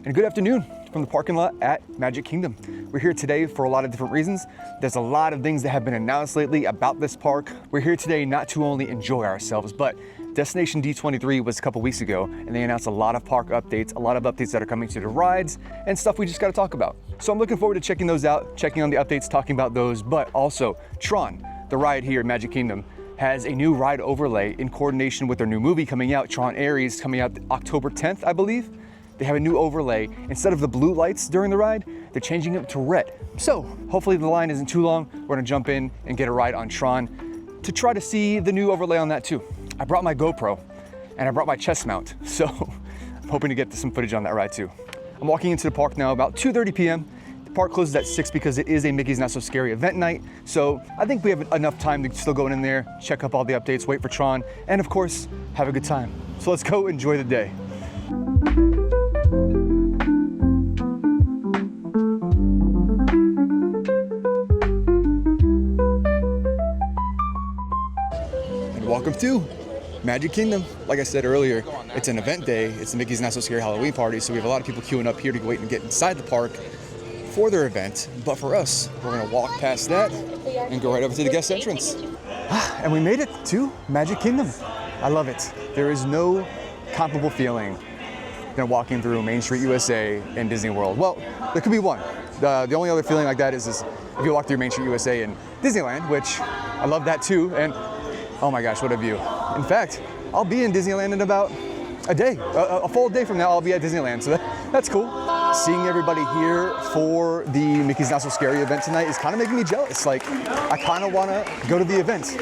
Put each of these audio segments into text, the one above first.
And good afternoon from the parking lot at Magic Kingdom. We're here today for a lot of different reasons. There's a lot of things that have been announced lately about this park. We're here today not to only enjoy ourselves, but Destination D23 was a couple weeks ago, and they announced a lot of park updates, a lot of updates that are coming to the rides, and stuff we just gotta talk about. So I'm looking forward to checking those out, checking on the updates, talking about those, but also Tron, the ride here at Magic Kingdom, has a new ride overlay in coordination with their new movie coming out, Tron Ares, coming out October 10th, I believe. They have a new overlay. Instead of the blue lights during the ride, they're changing it to red. So hopefully the line isn't too long. We're gonna jump in and get a ride on Tron to try to see the new overlay on that too. I brought my GoPro and I brought my chest mount. So I'm hoping to get some footage on that ride too. I'm walking into the park now about 2:30 p.m. The park closes at 6 because it is a Mickey's Not So Scary event night. So I think we have enough time to still go in there, check up all the updates, wait for Tron, and of course, have a good time. So let's go enjoy the day. Welcome to Magic Kingdom. Like I said earlier, it's an event day. It's the Mickey's Not So Scary Halloween party, so we have a lot of people queuing up here to wait and get inside the park for their event. But for us, we're gonna walk past that and go right over to the guest entrance. And we made it to Magic Kingdom. I love it. There is no comparable feeling than walking through Main Street USA and Disney World. Well, there could be one. The only other feeling like that is if you walk through Main Street USA and Disneyland, which I love that too. And oh my gosh, what a view. In fact, I'll be in Disneyland in about a day. A full day from now, I'll be at Disneyland, so that's cool. Seeing everybody here for the Mickey's Not So Scary event tonight is kind of making me jealous. Like, I kind of want to go to the event.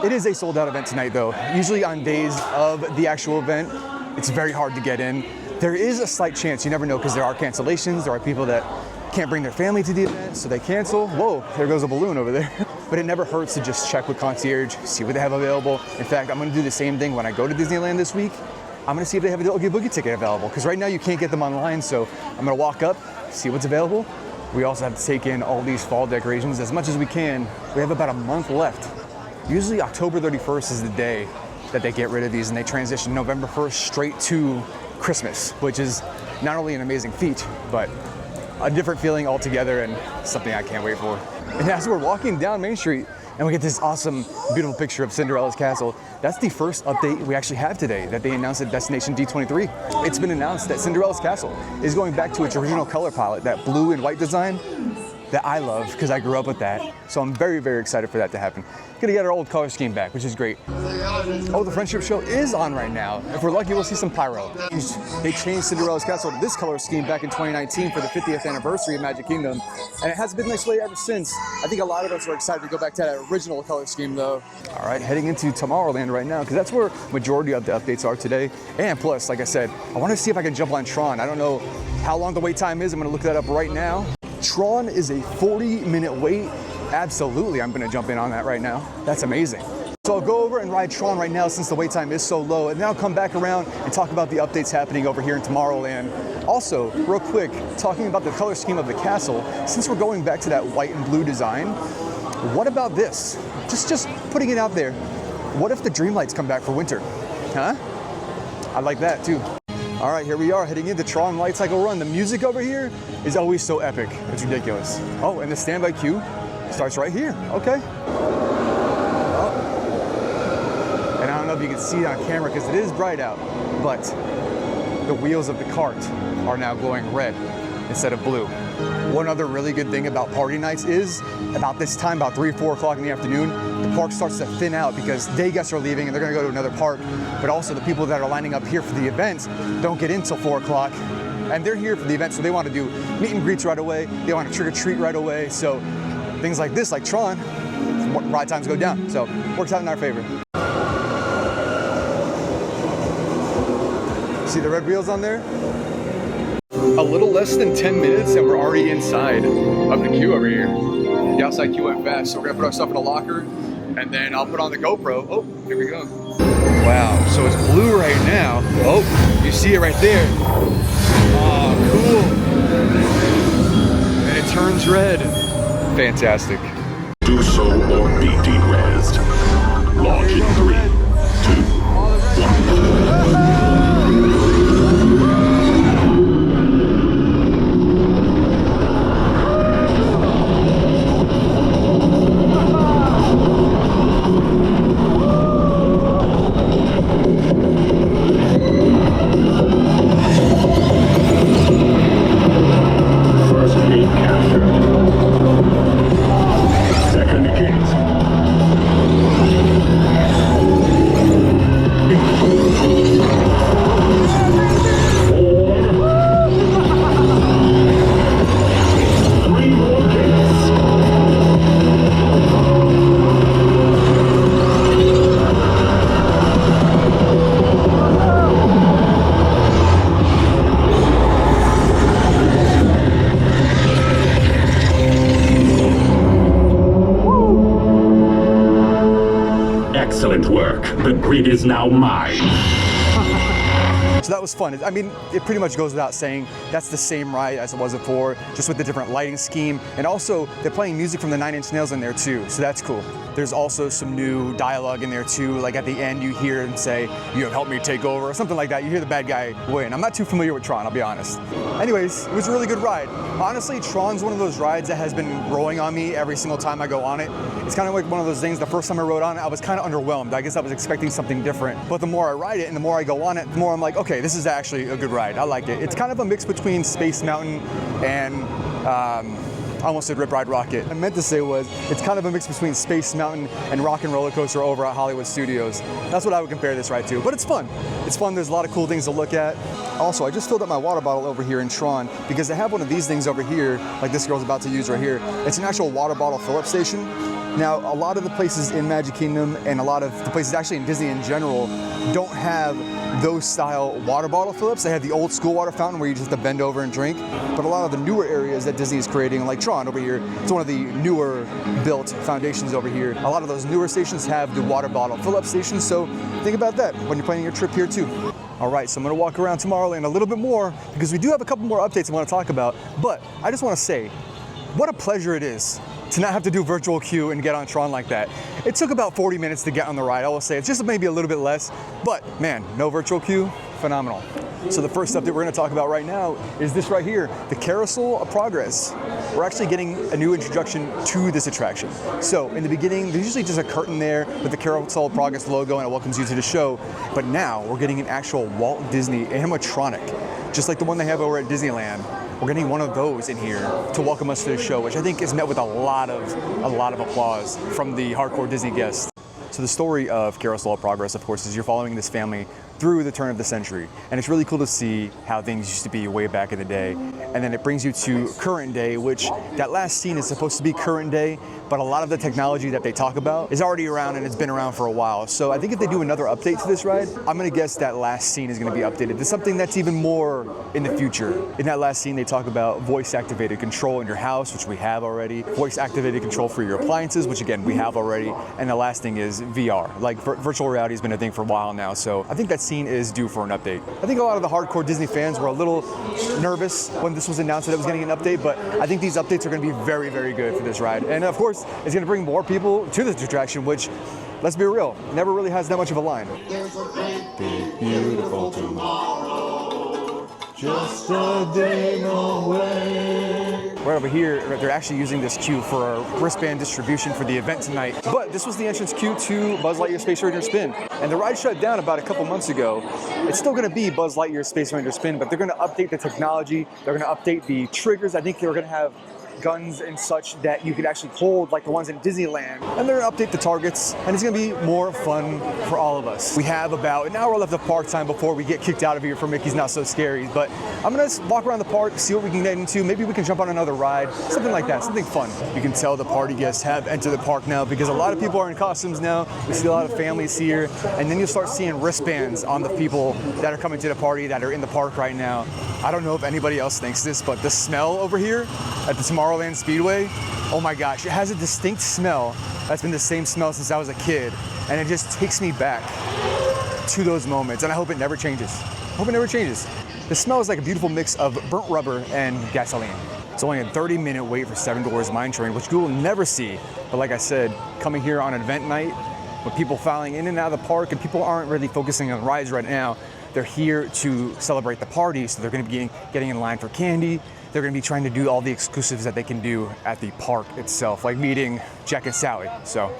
It is a sold out event tonight though. Usually on days of the actual event, it's very hard to get in. There is a slight chance, you never know, because there are cancellations. There are people that can't bring their family to the event, so they cancel. Whoa, there goes a balloon over there. But it never hurts to just check with concierge, see what they have available. In fact, I'm gonna do the same thing when I go to Disneyland this week. I'm gonna see if they have a Oogie Boogie ticket available, because right now you can't get them online, so I'm gonna walk up, see what's available. We also have to take in all these fall decorations as much as we can. We have about a month left. Usually October 31st is the day that they get rid of these, and they transition November 1st straight to Christmas, which is not only an amazing feat, but a different feeling altogether and something I can't wait for. And as we're walking down Main Street and we get this awesome, beautiful picture of Cinderella's castle, that's the first update we actually have today that they announced at Destination D23. It's been announced that Cinderella's castle is going back to its original color palette, that blue and white design that I love because I grew up with that. So I'm very, very excited for that to happen. Gonna get our old color scheme back, which is great. Oh, the Friendship Show is on right now. If we're lucky, we'll see some pyro. They changed Cinderella's castle to this color scheme back in 2019 for the 50th anniversary of Magic Kingdom. And it has been this way ever since. I think a lot of us are excited to go back to that original color scheme though. All right, heading into Tomorrowland right now, because that's where majority of the updates are today. And plus, like I said, I want to see if I can jump on Tron. I don't know how long the wait time is. I'm gonna look that up right now. Tron is a 40-minute wait. Absolutely, I'm gonna jump in on that right now. That's amazing. So I'll go over and ride Tron right now since the wait time is so low, and then I'll come back around and talk about the updates happening over here in Tomorrowland. Also, real quick, talking about the color scheme of the castle, since we're going back to that white and blue design, what about this? Just putting it out there. What if the dream lights come back for winter? Huh? I like that too. All right, here we are heading into Tron Light Cycle Run. The music over here is always so epic. It's ridiculous. Oh, and the standby queue starts right here. Okay. Oh. And I don't know if you can see it on camera because it is bright out, but the wheels of the cart are now glowing red instead of blue. One other really good thing about party nights is about this time, about 3 or 4 o'clock in the afternoon, the park starts to thin out because day guests are leaving and they're gonna go to another park, but also the people that are lining up here for the event don't get in till 4 o'clock. And they're here for the event, so they want to do meet and greets right away. They want to trick or treat right away. So things like this, like Tron, ride times go down. So works out in our favor. See the red wheels on there? A little less than 10 minutes and we're already inside of the queue over here. The outside queue went fast, so we're gonna put our stuff in a locker and then I'll put on the GoPro. Oh, here we go. Wow, so it's blue right now. Oh, you see it right there. Oh, cool. And it turns red. Fantastic. Do so or be derezzed. Launch in 3, 2, 1. The grid is now mine. So that was fun. I mean, it pretty much goes without saying that's the same ride as it was before, just with the different lighting scheme. And also, they're playing music from the Nine Inch Nails in there too, so that's cool. There's also some new dialogue in there too, like at the end you hear him say, "You have helped me take over," or something like that. You hear the bad guy win. I'm not too familiar with Tron, I'll be honest. Anyways, it was a really good ride. Honestly, Tron's one of those rides that has been growing on me every single time I go on it. It's kind of like one of those things, the first time I rode on it, I was kind of underwhelmed. I guess I was expecting something different. But the more I ride it and the more I go on it, the more I'm like, okay, this is actually a good ride. I like it. It's kind of a mix between Space Mountain and I almost said Rip Ride Rocket. I meant to say was, it's kind of a mix between Space Mountain and Rock and Roller Coaster over at Hollywood Studios. That's what I would compare this ride to, but it's fun. It's fun, there's a lot of cool things to look at. Also, I just filled up my water bottle over here in Tron because they have one of these things over here, like this girl's about to use right here. It's an actual water bottle fill-up station. Now, a lot of the places in Magic Kingdom and a lot of the places actually in Disney in general don't have those style water bottle fill-ups. They have the old school water fountain where you just have to bend over and drink. But a lot of the newer areas that Disney is creating, like Tron over here, it's one of the newer built foundations over here. A lot of those newer stations have the water bottle fill-up stations, so think about that when you're planning your trip here too. All right, so I'm gonna walk around Tomorrowland a little bit more because we do have a couple more updates I wanna talk about, but I just wanna say, what a pleasure it is to not have to do virtual queue and get on Tron like that. It took about 40 minutes to get on the ride, I will say. It's just maybe a little bit less, but man, no virtual queue, phenomenal. So the first update we're gonna talk about right now is this right here, the Carousel of Progress. We're actually getting a new introduction to this attraction. So in the beginning, there's usually just a curtain there with the Carousel of Progress logo and it welcomes you to the show. But now we're getting an actual Walt Disney animatronic, just like the one they have over at Disneyland. We're getting one of those in here to welcome us to the show, which I think is met with a lot of applause from the hardcore Disney guests. So the story of Carousel of Progress, of course, is you're following this family through the turn of the century. And it's really cool to see how things used to be way back in the day. And then it brings you to current day, which that last scene is supposed to be current day, but a lot of the technology that they talk about is already around and it's been around for a while. So I think if they do another update to this ride, I'm gonna guess that last scene is gonna be updated to something that's even more in the future. In that last scene, they talk about voice-activated control in your house, which we have already, voice-activated control for your appliances, which again, we have already, and the last thing is VR. Like virtual reality has been a thing for a while now, so I think that scene is due for an update. I think a lot of the hardcore Disney fans were a little nervous when this was announced that it was getting an update, but I think these updates are gonna be very, very good for this ride. And of course, it's gonna bring more people to this attraction, which, let's be real, never really has that much of a line. Big, beautiful tomorrow, just a day away. Right over here, they're actually using this queue for a wristband distribution for the event tonight. But this was the entrance queue to Buzz Lightyear Space Ranger Spin. And the ride shut down about a couple months ago. It's still gonna be Buzz Lightyear Space Ranger Spin, but they're gonna update the technology. They're gonna update the triggers. I think they're gonna have guns and such that you could actually hold like the ones in Disneyland, and they're gonna update the targets, and it's gonna be more fun for all of us. We have about an hour left of park time before we get kicked out of here for Mickey's Not So Scary, but I'm gonna walk around the park, see what we can get into. Maybe we can jump on another ride, something like that, something fun. You can tell the party guests have entered the park now because a lot of people are in costumes now. We see a lot of families here, and then you'll start seeing wristbands on the people that are coming to the party that are in the park right now. I don't know if anybody else thinks this, but the smell over here at the Tomorrowland Speedway, oh my gosh, it has a distinct smell that's been the same smell since I was a kid, and it just takes me back to those moments, and I hope it never changes. I hope it never changes. The smell is like a beautiful mix of burnt rubber and gasoline. It's only a 30-minute wait for Seven Dwarfs Mine Train, which you will never see, but like I said, coming here on an event night, with people filing in and out of the park, and people aren't really focusing on rides right now, they're here to celebrate the party, so they're gonna be getting in line for candy. They're gonna be trying to do all the exclusives that they can do at the park itself, like meeting Jack and Sally. So,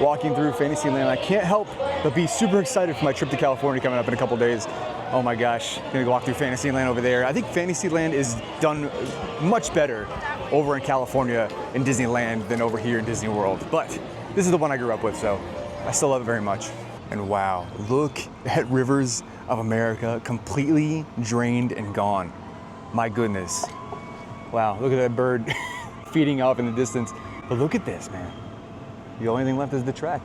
walking through Fantasyland, I can't help but be super excited for my trip to California coming up in a couple days. Oh my gosh, gonna go walk through Fantasyland over there. I think Fantasyland is done much better over in California in Disneyland than over here in Disney World. But this is the one I grew up with, so I still love it very much. And wow, look at Rivers of America, completely drained and gone. My goodness. Wow, look at that bird feeding off in the distance. But look at this, man. The only thing left is the track.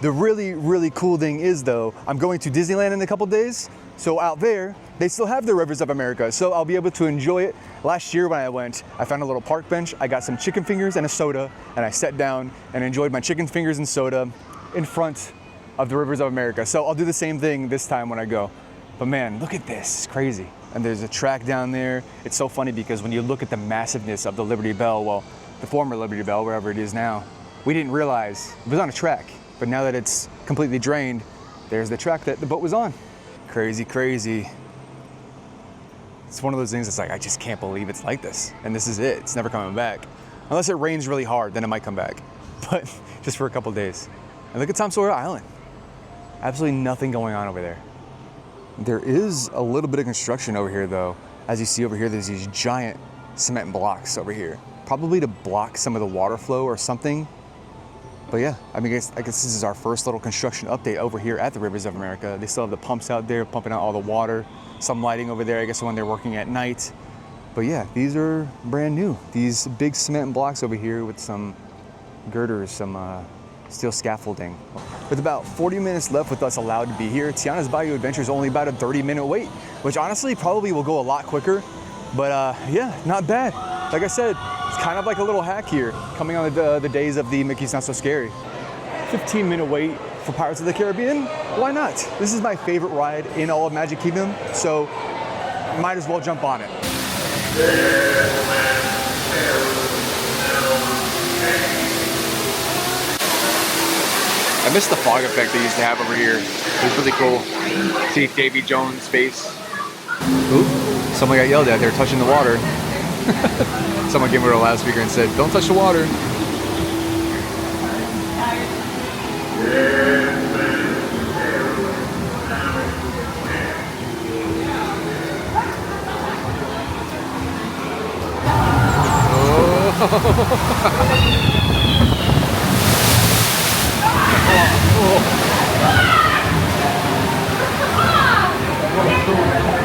The really, really cool thing is though, I'm going to Disneyland in a couple days. So out there, they still have the Rivers of America. So I'll be able to enjoy it. Last year when I went, I found a little park bench. I got some chicken fingers and a soda, and I sat down and enjoyed my chicken fingers and soda in front of the rivers of America. So I'll do the same thing this time when I go. But man, look at this, it's crazy. And there's a track down there. It's so funny because when you look at the massiveness of the Liberty Bell, well, the former Liberty Bell, wherever it is now, we didn't realize it was on a track. But now that it's completely drained, there's the track that the boat was on. Crazy, crazy. It's one of those things that's like, I just can't believe it's like this. And this is it, it's never coming back. Unless it rains really hard, then it might come back. But just for a couple days. And look at Tom Sawyer Island. Absolutely nothing going on over there. There is a little bit of construction over here though. As you see over here, there's these giant cement blocks over here. Probably to block some of the water flow or something. But yeah, I guess this is our first little construction update over here at the Rivers of America. They still have the pumps out there pumping out all the water. Some lighting over there, I guess when they're working at night. But yeah, these are brand new. These big cement blocks over here with some girders, some steel scaffolding. With about 40 minutes left with us allowed to be here, Tiana's Bayou Adventure is only about a 30-minute wait, which honestly probably will go a lot quicker. But yeah, not bad. Like I said, it's kind of like a little hack here, coming on the days of the Mickey's Not So Scary. 15-minute wait for Pirates of the Caribbean? Why not? This is my favorite ride in all of Magic Kingdom, so might as well jump on it. I miss the fog effect they used to have over here. It was really cool. See Davy Jones' face. Ooh, someone got yelled at. They were touching the water. Someone came over to a loudspeaker and said, "Don't touch the water."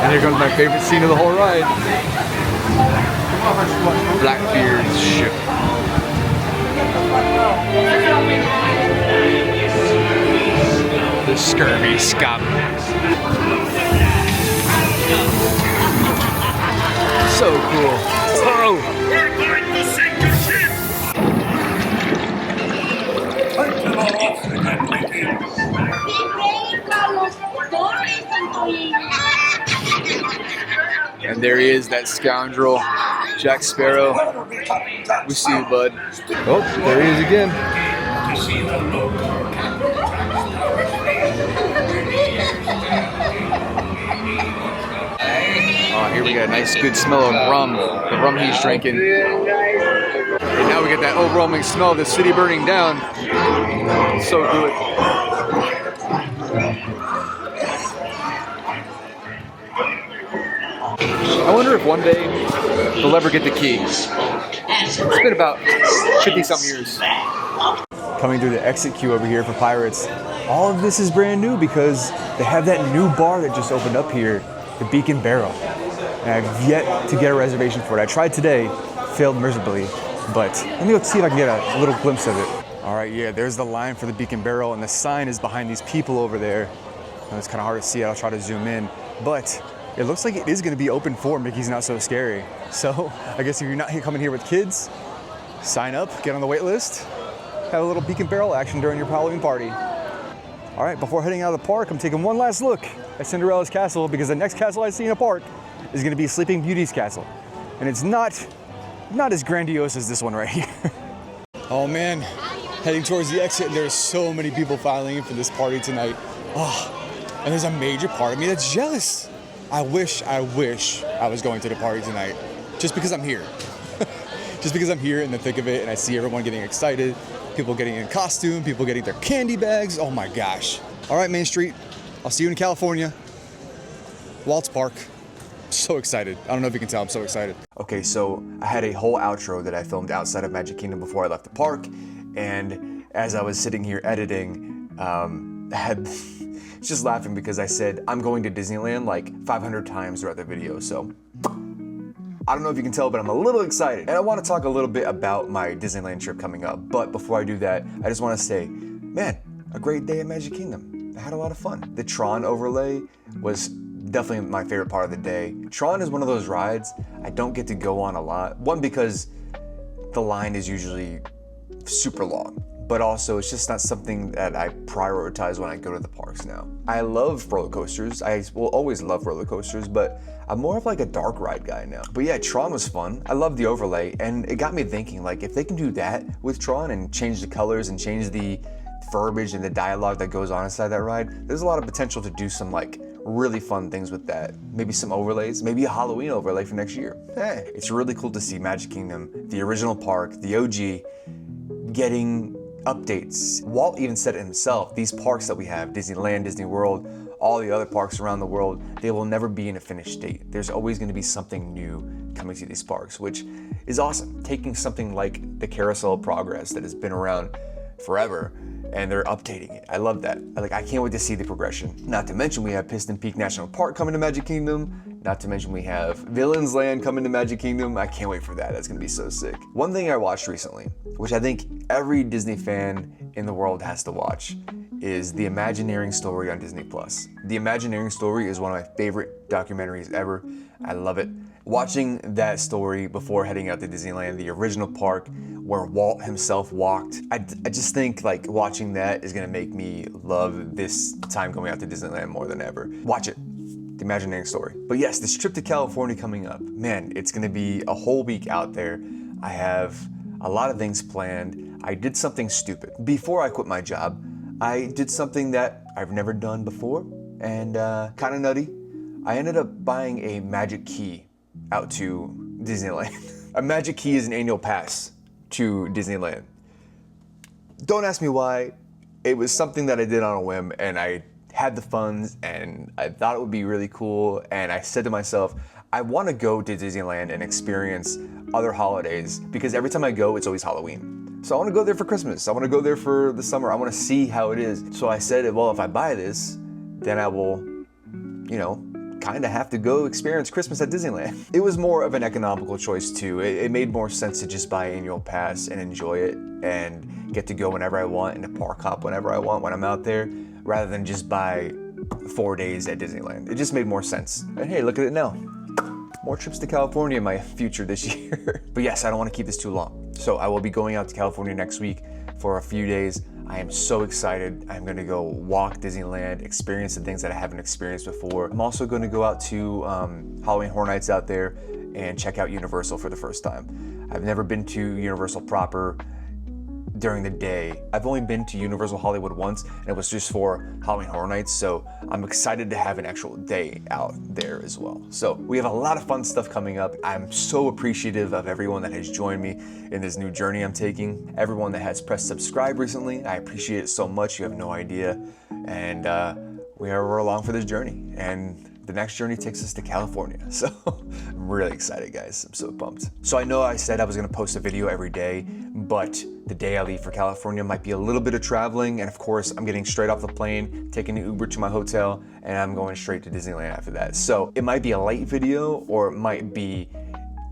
And here comes my favorite scene of the whole ride. Blackbeard's ship. The scurvy scum. So cool. Oh! And there he is, that scoundrel, Jack Sparrow. We see you, bud. Oh, there he is again. Oh, here we got a nice good smell of rum, the rum he's drinking. And now we get that overwhelming smell of the city burning down. So good. I wonder if one day they'll ever get the key. It's been about 50-some years. Coming through the exit queue over here for Pirates. All of this is brand new because they have that new bar that just opened up here, the Beacon Barrel. And I've yet to get a reservation for it. I tried today, failed miserably, but let me go see if I can get a little glimpse of it. All right, yeah, there's the line for the Beacon Barrel, and the sign is behind these people over there. It's kind of hard to see. I'll try to zoom in, but it looks like it is going to be open for Mickey's Not So Scary. So I guess if you're not coming here with kids, sign up, get on the wait list, have a little Beacon Barrel action during your Halloween party. All right, before heading out of the park, I'm taking one last look at Cinderella's castle because the next castle I see in a park is going to be Sleeping Beauty's castle. And it's not as grandiose as this one right here. Oh man, heading towards the exit, there's so many people filing in for this party tonight. Oh, and there's a major part of me that's jealous. I wish I was going to the party tonight, just because I'm here. Just because I'm here in the thick of it and I see everyone getting excited, people getting in costume, people getting their candy bags. Oh my gosh. All right, Main Street, I'll see you in California. Waltz Park. So excited. I don't know if you can tell, I'm so excited. Okay, so I had a whole outro that I filmed outside of Magic Kingdom before I left the park. And as I was sitting here editing, I had just laughing because I said, I'm going to Disneyland like 500 times throughout the video. So I don't know if you can tell, but I'm a little excited. And I want to talk a little bit about my Disneyland trip coming up. But before I do that, I just want to say, man, a great day at Magic Kingdom. I had a lot of fun. The Tron overlay was definitely my favorite part of the day. Tron is one of those rides I don't get to go on a lot. One, because the line is usually super long. but also it's just not something that I prioritize when I go to the parks now. I love roller coasters. I will always love roller coasters, but I'm more of like a dark ride guy now. But yeah, Tron was fun. I love the overlay, and it got me thinking, like, if they can do that with Tron and change the colors and change the verbiage and the dialogue that goes on inside that ride, there's a lot of potential to do some like really fun things with that. Maybe some overlays, maybe a Halloween overlay for next year. Hey, it's really cool to see Magic Kingdom, the original park, the OG, getting updates. Walt even said it himself, these parks that we have, Disneyland, Disney World, all the other parks around the world, they will never be in a finished state. There's always going to be something new coming to these parks, which is awesome. Taking something like the Carousel of Progress that has been around forever, and they're updating it. I love that. I can't wait to see the progression. Not to mention we have Piston Peak National Park coming to Magic Kingdom. Not to mention we have Villains Land coming to Magic Kingdom. I can't wait for that. That's gonna be so sick. One thing I watched recently, which I think every Disney fan in the world has to watch, is The Imagineering Story on Disney+. The Imagineering Story is one of my favorite documentaries ever. I love it. Watching that story before heading out to Disneyland, the original park where Walt himself walked, I just think like watching that is gonna make me love this time going out to Disneyland more than ever. Watch it, The Imagineering Story. But yes, this trip to California coming up, man, it's gonna be a whole week out there. I have a lot of things planned. I did something stupid. Before I quit my job, I did something that I've never done before and kind of nutty. I ended up buying a Magic Key out to Disneyland. A Magic Key is an annual pass to Disneyland. Don't ask me why. It was something that I did on a whim, and I had the funds and I thought it would be really cool, and I said to myself, I want to go to Disneyland and experience other holidays because every time I go, it's always Halloween. So I want to go there for Christmas. I want to go there for the summer. I want to see how it is. So I said, well, if I buy this, then I will, kind of have to go experience Christmas at Disneyland. It was more of an economical choice too. It made more sense to just buy an annual pass and enjoy it and get to go whenever I want and to park hop whenever I want when I'm out there, rather than just buy 4 days at Disneyland. It just made more sense. And hey, look at it now. More trips to California in my future this year. But yes, I don't want to keep this too long. So I will be going out to California next week for a few days. I am so excited. I'm gonna go walk Disneyland, experience the things that I haven't experienced before. I'm also gonna go out to Halloween Horror Nights out there and check out Universal for the first time. I've never been to Universal proper during the day. I've only been to Universal Hollywood once, and it was just for Halloween Horror Nights, so I'm excited to have an actual day out there as well. So we have a lot of fun stuff coming up. I'm so appreciative of everyone that has joined me in this new journey I'm taking. Everyone that has pressed subscribe recently, I appreciate it so much, you have no idea. And we're along for this journey, and the next journey takes us to California. So I'm really excited, guys. I'm so pumped. So I know I said I was gonna post a video every day, but the day I leave for California might be a little bit of traveling. And of course, I'm getting straight off the plane, taking an Uber to my hotel, and I'm going straight to Disneyland after that. So it might be a late video, or it might be,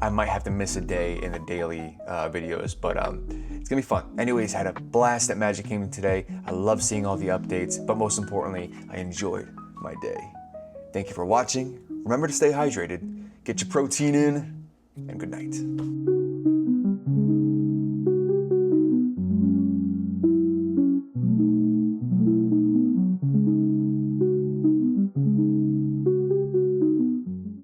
I might have to miss a day in the daily videos, but it's gonna be fun. Anyways, I had a blast at Magic Kingdom today. I love seeing all the updates, but most importantly, I enjoyed my day. Thank you for watching. Remember to stay hydrated, get your protein in, and good night.